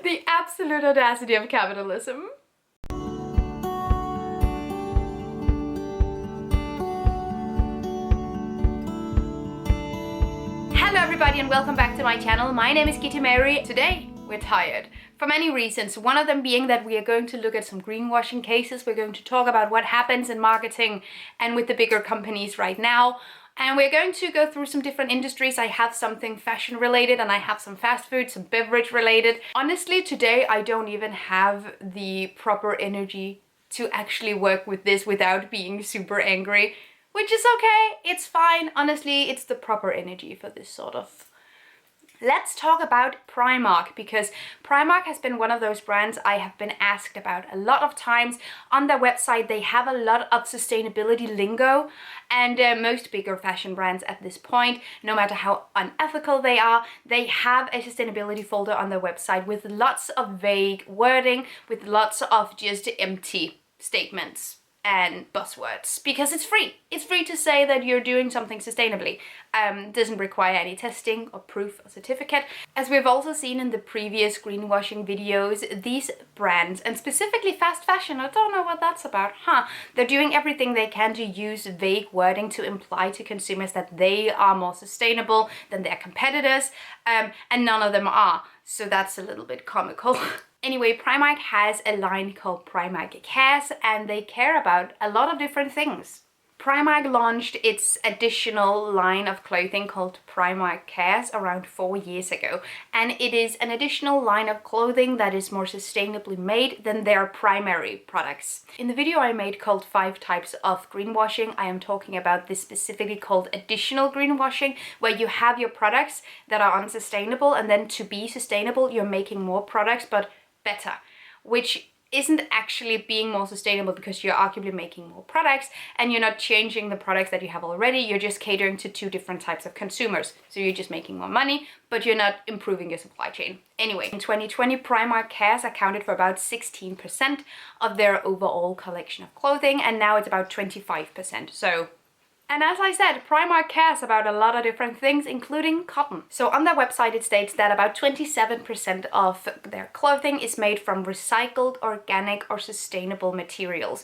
The absolute audacity of capitalism. Hello everybody and welcome back to my channel. My name is Kitty Mary. Today we're tired for many reasons. One of them being that we are going to look at some greenwashing cases. We're going to talk about what happens in marketing and with the bigger companies right now. And we're going to go through some different industries. I have something fashion related and I have some fast food, some beverage related. Honestly, today I don't even have the proper energy to actually work with this without being super angry, which is okay. It's fine. Honestly, it's the proper energy for this sort of. Let's talk about Primark, because Primark has been one of those brands I have been asked about a lot of times. On their website, they have a lot of sustainability lingo, and most bigger fashion brands at this point, no matter how unethical they are, they have a sustainability folder on their website with lots of vague wording, with lots of just empty statements and buzzwords, because it's free. It's free to say that you're doing something sustainably. Doesn't require any testing or proof or certificate. As we've also seen in the previous greenwashing videos, these brands, and specifically fast fashion, I don't know what that's about, they're doing everything they can to use vague wording to imply to consumers that they are more sustainable than their competitors, and none of them are. So that's a little bit comical. Anyway, Primark has a line called Primark Cares, and they care about a lot of different things. Primark launched its additional line of clothing called Primark Cares around 4 years ago, and it is an additional line of clothing that is more sustainably made than their primary products. In the video I made called 5 types of greenwashing, I am talking about this specifically called additional greenwashing, where you have your products that are unsustainable, and then to be sustainable you're making more products but better, which isn't actually being more sustainable because you're arguably making more products and you're not changing the products that you have already. You're just catering to 2 different types of consumers. So you're just making more money, but you're not improving your supply chain. Anyway, in 2020, Primark Cares accounted for about 16% of their overall collection of clothing, and now it's about 25%. And as I said, Primark cares about a lot of different things, including cotton. So on their website it states that about 27% of their clothing is made from recycled, organic or sustainable materials,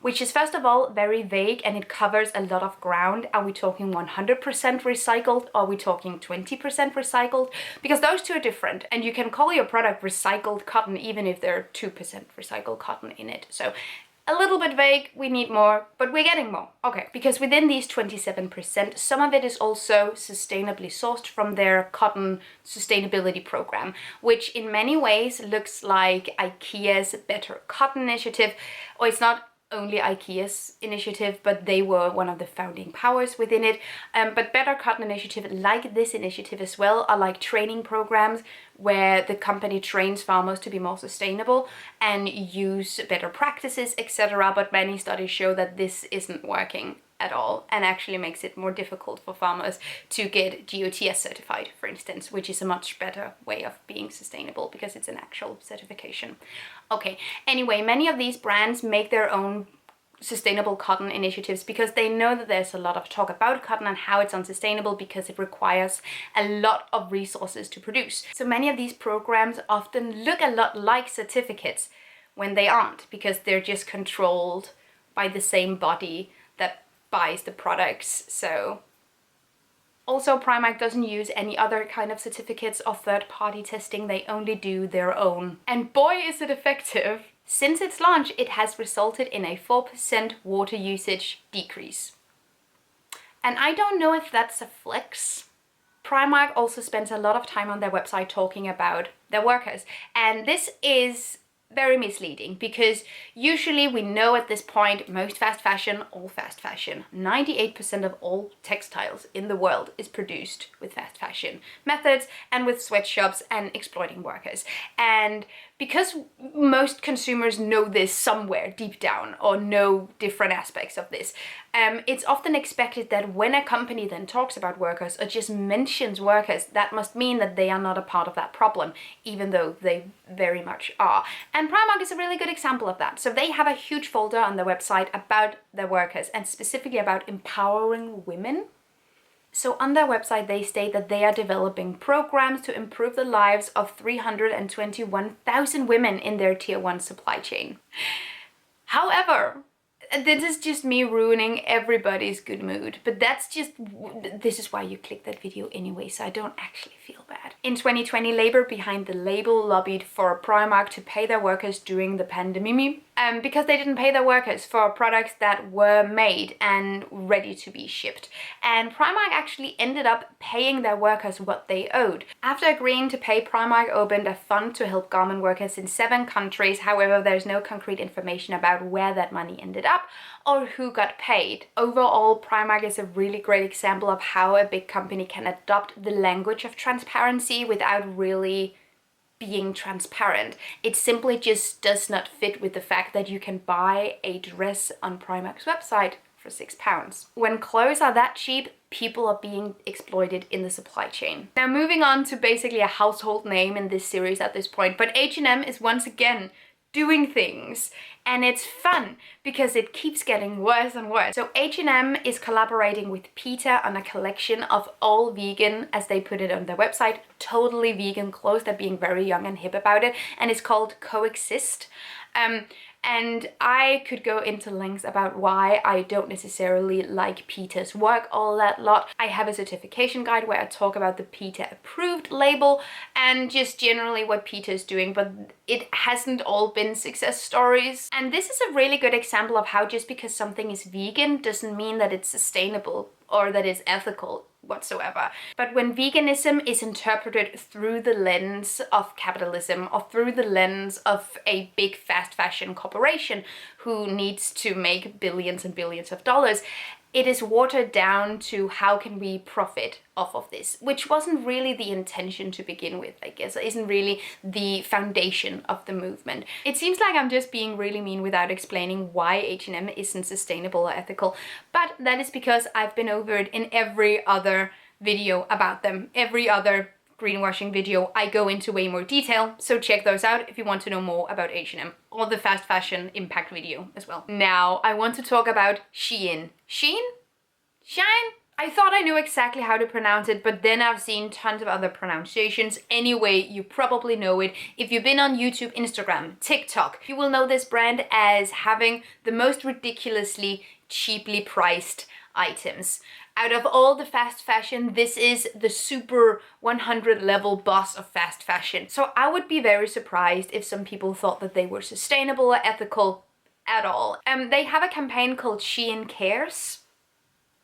which is first of all very vague and it covers a lot of ground. Are we talking 100% recycled? Are we talking 20% recycled? Because those two are different, and you can call your product recycled cotton even if there are 2% recycled cotton in it. So a little bit vague, we need more, but we're getting more. Okay, because within these 27%, some of it is also sustainably sourced from their cotton sustainability program, which in many ways looks like IKEA's Better Cotton initiative. Or it's not only IKEA's initiative, but they were one of the founding powers within it. But Better Cotton initiative, like this initiative as well, are like training programs where the company trains farmers to be more sustainable and use better practices, etc. But many studies show that this isn't working at all and actually makes it more difficult for farmers to get GOTS certified, for instance, which is a much better way of being sustainable because it's an actual certification. Okay, anyway, many of these brands make their own sustainable cotton initiatives because they know that there's a lot of talk about cotton and how it's unsustainable because it requires a lot of resources to produce. So many of these programs often look a lot like certificates when they aren't, because they're just controlled by the same body that buys the products. So also Primark doesn't use any other kind of certificates or third-party testing, they only do their own. And boy is it effective! Since its launch, it has resulted in a 4% water usage decrease. And I don't know if that's a flex. Primark also spends a lot of time on their website talking about their workers, and this is very misleading because usually we know at this point most fast fashion, all fast fashion, 98% of all textiles in the world is produced with fast fashion methods and with sweatshops and exploiting workers. And because most consumers know this somewhere deep down or know different aspects of this, it's often expected that when a company then talks about workers or just mentions workers, that must mean that they are not a part of that problem, even though they very much are. And Primark is a really good example of that. So they have a huge folder on their website about their workers and specifically about empowering women. So on their website, they state that they are developing programs to improve the lives of 321,000 women in their tier 1 supply chain. However, this is just me ruining everybody's good mood, but this is why you click that video anyway, so I don't actually feel bad. In 2020, Labour behind the label lobbied for Primark to pay their workers during the pandemic, because they didn't pay their workers for products that were made and ready to be shipped. And Primark actually ended up paying their workers what they owed. After agreeing to pay, Primark opened a fund to help garment workers in 7 countries. However, there's no concrete information about where that money ended up or who got paid. Overall, Primark is a really great example of how a big company can adopt the language of transparency without really being transparent. It simply just does not fit with the fact that you can buy a dress on Primark's website for £6. When clothes are that cheap, people are being exploited in the supply chain. Now moving on to basically a household name in this series at this point, but H&M is once again doing things, and it's fun because it keeps getting worse and worse. So H&M is collaborating with Peta on a collection of all vegan, as they put it on their website, totally vegan clothes. They're being very young and hip about it, and it's called Coexist. And I could go into lengths about why I don't necessarily like Peta's work all that lot. I have a certification guide where I talk about the Peta approved label and just generally what Peta is doing, but it hasn't all been success stories. And this is a really good example of how just because something is vegan doesn't mean that it's sustainable or that it's ethical whatsoever. But when veganism is interpreted through the lens of capitalism or through the lens of a big fast fashion corporation who needs to make billions and billions of dollars, it is watered down to how can we profit off of this, which wasn't really the intention to begin with, I guess. It isn't really the foundation of the movement. It seems like I'm just being really mean without explaining why H&M isn't sustainable or ethical, but that is because I've been over it in every other video about them. Every other greenwashing video I go into way more detail, so check those out if you want to know more about H&M, or the fast fashion impact video as well. Now I want to talk about Shein. Shein? Shein? I thought I knew exactly how to pronounce it, but then I've seen tons of other pronunciations. Anyway, you probably know it. If you've been on YouTube, Instagram, TikTok, you will know this brand as having the most ridiculously cheaply priced items. Out of all the fast fashion, this is the super 100 level boss of fast fashion. So I would be very surprised if some people thought that they were sustainable or ethical at all. They have a campaign called Shein Cares,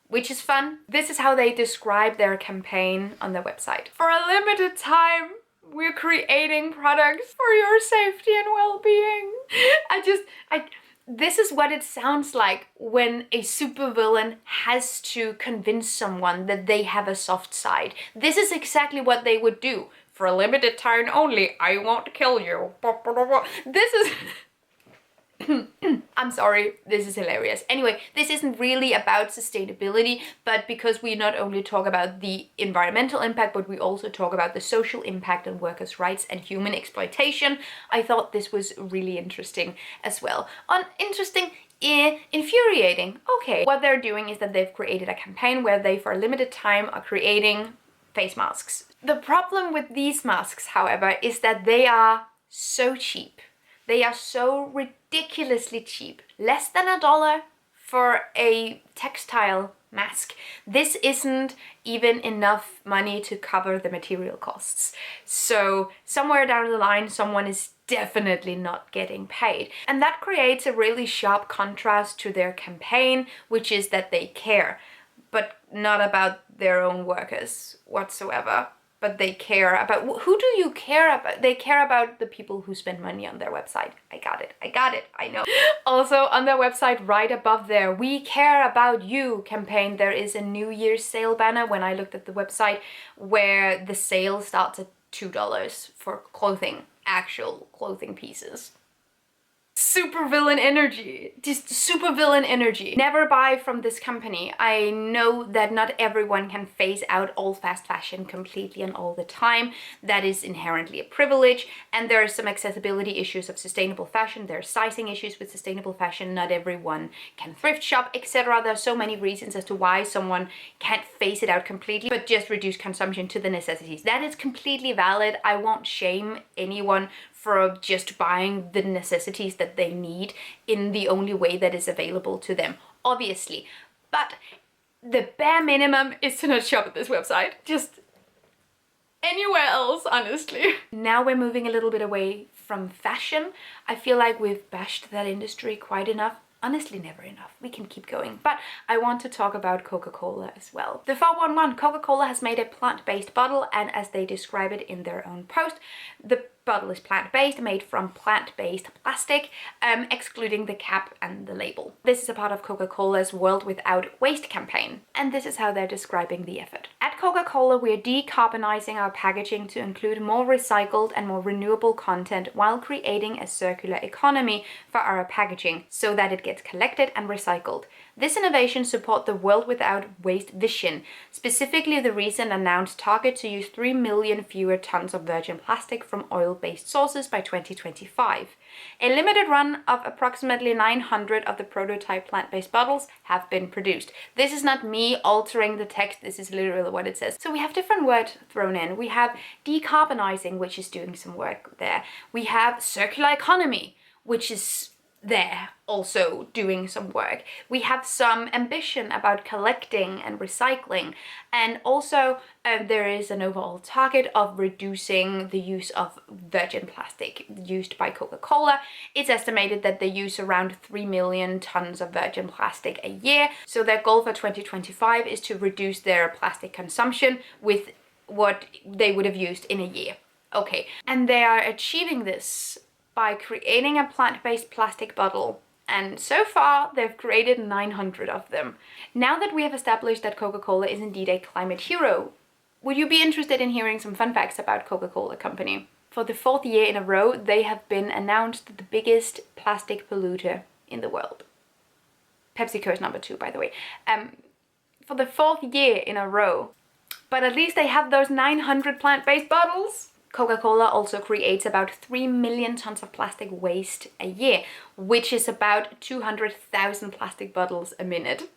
which is fun. This is how they describe their campaign on their website. For a limited time, we're creating products for your safety and well-being. This is what it sounds like when a supervillain has to convince someone that they have a soft side. This is exactly what they would do. For a limited time only, I won't kill you. This is... I'm sorry, this is hilarious. Anyway, this isn't really about sustainability, but because we not only talk about the environmental impact, but we also talk about the social impact on workers' rights and human exploitation, I thought this was really interesting as well. Infuriating. Okay, what they're doing is that they've created a campaign where they, for a limited time, are creating face masks. The problem with these masks, however, is that they are so cheap. They are so ridiculously cheap. Less than $1 for a textile mask. This isn't even enough money to cover the material costs. So somewhere down the line, someone is definitely not getting paid. And that creates a really sharp contrast to their campaign, which is that they care, but not about their own workers whatsoever. But they care about, who do you care about? They care about the people who spend money on their website. I got it, I know. Also on their website, right above their "We care about you" campaign, there is a New Year's sale banner when I looked at the website, where the sale starts at $2 for clothing, actual clothing pieces. super villain energy. Just super villain energy. Never buy from this company. I know that not everyone can phase out all fast fashion completely and all the time. That is inherently a privilege, and there are some accessibility issues of sustainable fashion. There are sizing issues with sustainable fashion. Not everyone can thrift shop, etc. There are so many reasons as to why someone can't phase it out completely, but just reduce consumption to the necessities. That is completely valid. I won't shame anyone for just buying the necessities that they need in the only way that is available to them, obviously. But the bare minimum is to not shop at this website. Just anywhere else, honestly. Now we're moving a little bit away from fashion. I feel like we've bashed that industry quite enough. Honestly, never enough. We can keep going. But I want to talk about Coca-Cola as well. The 411, Coca-Cola has made a plant-based bottle, and as they describe it in their own post, the bottle is plant-based, made from plant-based plastic, excluding the cap and the label. This is a part of Coca-Cola's World Without Waste campaign, and this is how they're describing the effort. At Coca-Cola, we're decarbonizing our packaging to include more recycled and more renewable content while creating a circular economy for our packaging so that it gets collected and recycled. This innovation supports the World Without Waste vision, specifically the recent announced target to use 3 million fewer tons of virgin plastic from oil-based sources by 2025. A limited run of approximately 900 of the prototype plant-based bottles have been produced. This is not me altering the text, this is literally what it says. So we have different words thrown in. We have decarbonizing, which is doing some work there. We have circular economy, which is there also doing some work. We have some ambition about collecting and recycling, and also there is an overall target of reducing the use of virgin plastic used by Coca-Cola. It's estimated that they use around 3 million tons of virgin plastic a year, so their goal for 2025 is to reduce their plastic consumption with what they would have used in a year. Okay, and they are achieving this by creating a plant-based plastic bottle, and so far they've created 900 of them. Now that we have established that Coca-Cola is indeed a climate hero, would you be interested in hearing some fun facts about Coca-Cola Company? For the 4th year in a row, they have been announced the biggest plastic polluter in the world. PepsiCo is number 2, by the way. For the 4th year in a row, but at least they have those 900 plant-based bottles. Coca-Cola also creates about 3 million tons of plastic waste a year, which is about 200,000 plastic bottles a minute.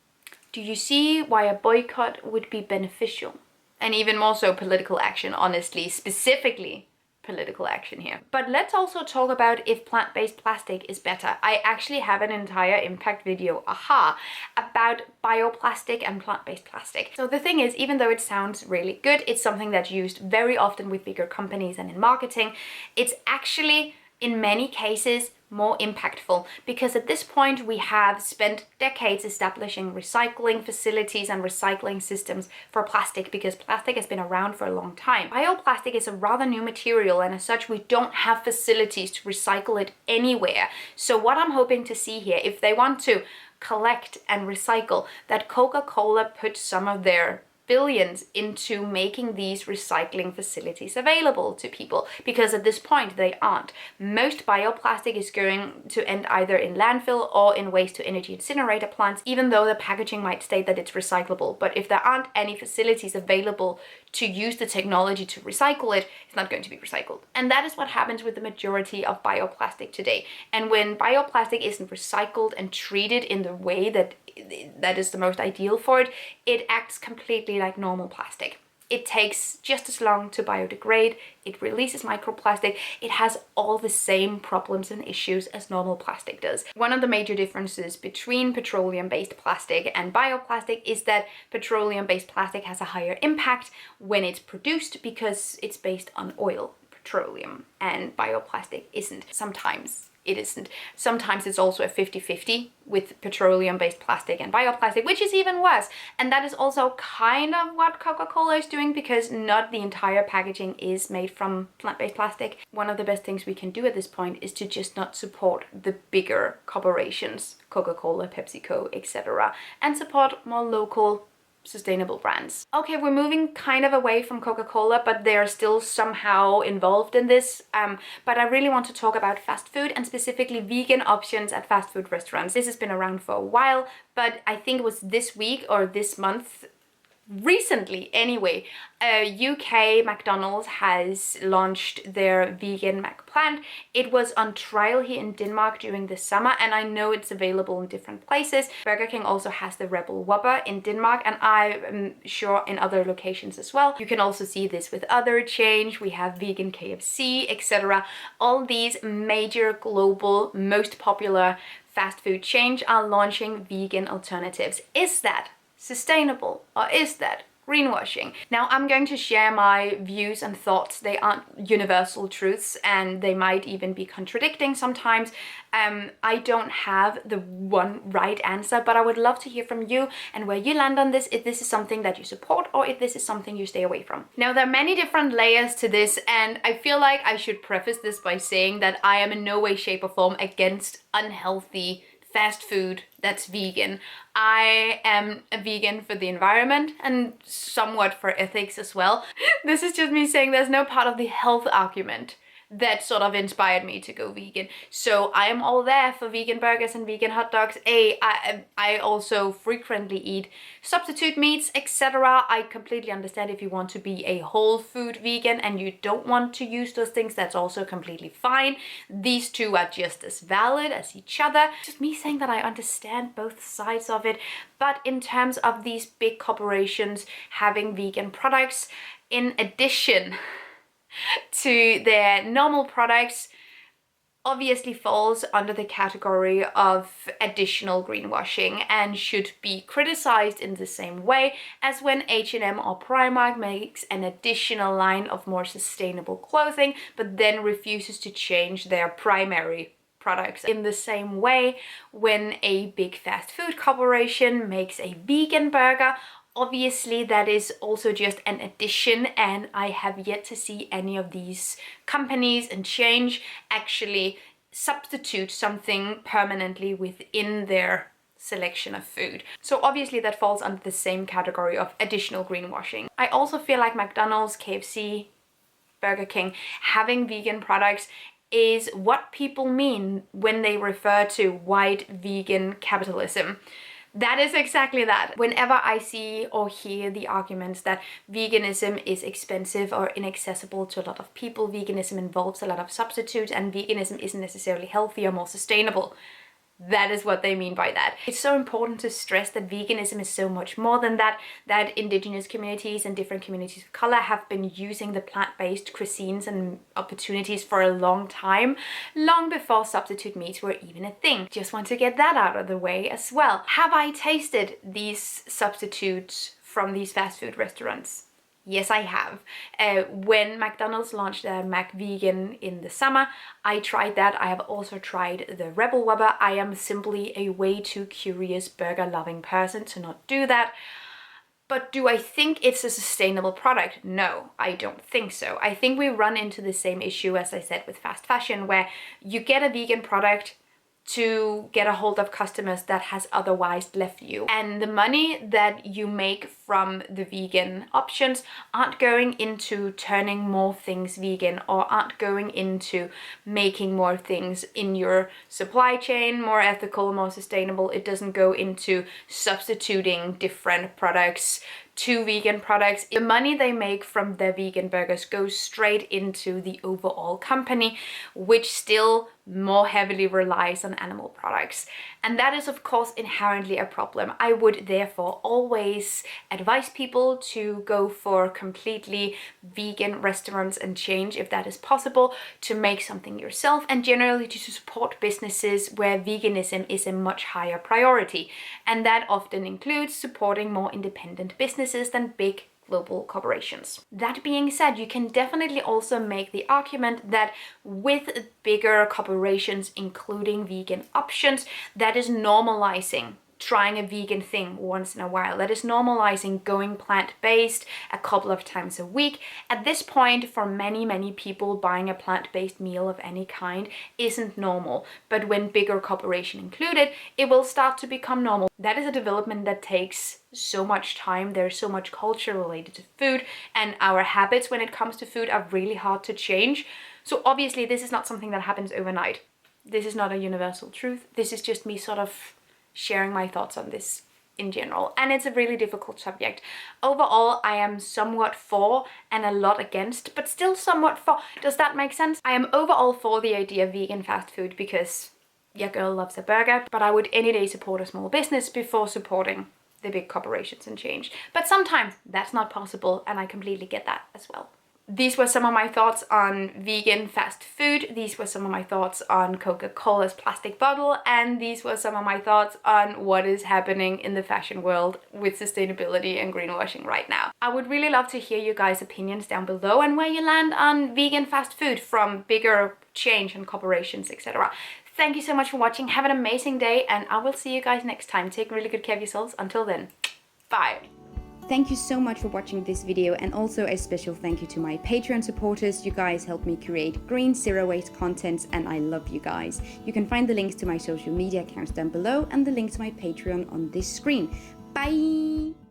Do you see why a boycott would be beneficial? And even more so political action, honestly, specifically political action here. But let's also talk about if plant-based plastic is better. I actually have an entire impact video, about bioplastic and plant-based plastic. So the thing is, even though it sounds really good, it's something that's used very often with bigger companies and in marketing. It's actually, in many cases, more impactful, because at this point we have spent decades establishing recycling facilities and recycling systems for plastic, because plastic has been around for a long time. Bioplastic is a rather new material, and as such we don't have facilities to recycle it anywhere. So what I'm hoping to see here, if they want to collect and recycle, that Coca-Cola puts some of their billions into making these recycling facilities available to people, because at this point they aren't. Most bioplastic is going to end either in landfill or in waste to energy incinerator plants, even though the packaging might state that it's recyclable. But if there aren't any facilities available to use the technology to recycle it, it's not going to be recycled. And that is what happens with the majority of bioplastic today. And when bioplastic isn't recycled and treated in the way that is the most ideal for it, it acts completely like normal plastic. It takes just as long to biodegrade, it releases microplastic, it has all the same problems and issues as normal plastic does. One of the major differences between petroleum-based plastic and bioplastic is that petroleum-based plastic has a higher impact when it's produced, because it's based on oil, petroleum, and bioplastic isn't. Sometimes it isn't. Sometimes it's also a 50-50 with petroleum-based plastic and bioplastic, which is even worse. And that is also kind of what Coca-Cola is doing, because not the entire packaging is made from plant-based plastic. One of the best things we can do at this point is to just not support the bigger corporations, Coca-Cola, PepsiCo, etc., and support more local sustainable brands. Okay, we're moving kind of away from Coca-Cola, but they're still somehow involved in this. But I really want to talk about fast food and specifically vegan options at fast food restaurants. This has been around for a while, but I think it was this week or this month, recently anyway, UK McDonald's has launched their vegan McPlant. It was on trial here in Denmark during the summer, and I know it's available in different places. Burger King also has the Rebel Whopper in Denmark, and I'm sure in other locations as well. You can also see this with other chains. We have vegan KFC, etc. All these major global, most popular fast food chains are launching vegan alternatives. Is that sustainable, or is that greenwashing? Now, I'm going to share my views and thoughts. They aren't universal truths, and they might even be contradicting sometimes. I don't have the one right answer, but I would love to hear from you and where you land on this, if this is something that you support or if this is something you stay away from. Now, there are many different layers to this, and I feel like I should preface this by saying that I am in no way, shape, or form against unhealthy fast food that's vegan. I am a vegan for the environment and somewhat for ethics as well. This is just me saying there's no part of the health argument that sort of inspired me to go vegan. So I am all there for vegan burgers and vegan hot dogs. I also frequently eat substitute meats, etc. I completely understand if you want to be a whole food vegan and you don't want to use those things, that's also completely fine. These two are just as valid as each other. Just me saying that I understand both sides of it. But in terms of these big corporations having vegan products, in addition to their normal products, obviously falls under the category of additional greenwashing and should be criticized in the same way as when H&M or Primark makes an additional line of more sustainable clothing but then refuses to change their primary products. In the same way, when a big fast food corporation makes a vegan burger, obviously that is also just an addition, and I have yet to see any of these companies and change actually substitute something permanently within their selection of food. So obviously that falls under the same category of additional greenwashing. I also feel like McDonald's, KFC, Burger King having vegan products is what people mean when they refer to white vegan capitalism. That is exactly that. Whenever I see or hear the arguments that veganism is expensive or inaccessible to a lot of people, veganism involves a lot of substitutes, and veganism isn't necessarily healthy or more sustainable, that is what they mean by that. It's so important to stress that veganism is so much more than that, that indigenous communities and different communities of color have been using the plant-based cuisines and opportunities for a long time, long before substitute meats were even a thing. Just want to get that out of the way as well. Have I tasted these substitutes from these fast food restaurants? Yes, I have. When McDonald's launched their McVegan in the summer, I tried that. I have also tried the Rebel Whopper. I am simply a way too curious burger-loving person to not do that. But do I think it's a sustainable product? No, I don't think so. I think we run into the same issue, as I said, with fast fashion, where you get a vegan product to get a hold of customers that has otherwise left you. And the money that you make from the vegan options aren't going into turning more things vegan or aren't going into making more things in your supply chain more ethical, more sustainable. It doesn't go into substituting different products to vegan products. The money they make from their vegan burgers goes straight into the overall company, which still more heavily relies on animal products. And that is of course inherently a problem. I would therefore always advise people to go for completely vegan restaurants and change, if that is possible, to make something yourself, and generally to support businesses where veganism is a much higher priority. And that often includes supporting more independent businesses than big global corporations. That being said, you can definitely also make the argument that with bigger corporations including vegan options, that is normalizing trying a vegan thing once in a while. That is normalizing going plant-based a couple of times a week. At this point, for many people, buying a plant-based meal of any kind isn't normal. But when bigger corporation included, it will start to become normal. That is a development that takes so much time. There's so much culture related to food, and our habits when it comes to food are really hard to change. So obviously this is not something that happens overnight. This is not a universal truth. This is just me sort of sharing my thoughts on this in general, and it's a really difficult subject. Overall, I am somewhat for and a lot against, but still somewhat for. Does that make sense? I am overall for the idea of vegan fast food because your girl loves a burger, but I would any day support a small business before supporting the big corporations and change. But sometimes that's not possible, and I completely get that as well. These were some of my thoughts on vegan fast food. These were some of my thoughts on Coca-Cola's plastic bottle. And these were some of my thoughts on what is happening in the fashion world with sustainability and greenwashing right now. I would really love to hear you guys' opinions down below and where you land on vegan fast food from bigger change and corporations, etc. Thank you so much for watching. Have an amazing day, and I will see you guys next time. Take really good care of yourselves. Until then, bye. Thank you so much for watching this video, and also a special thank you to my Patreon supporters. You guys help me create green, zero waste content, and I love you guys. You can find the links to my social media accounts down below and the link to my Patreon on this screen. Bye!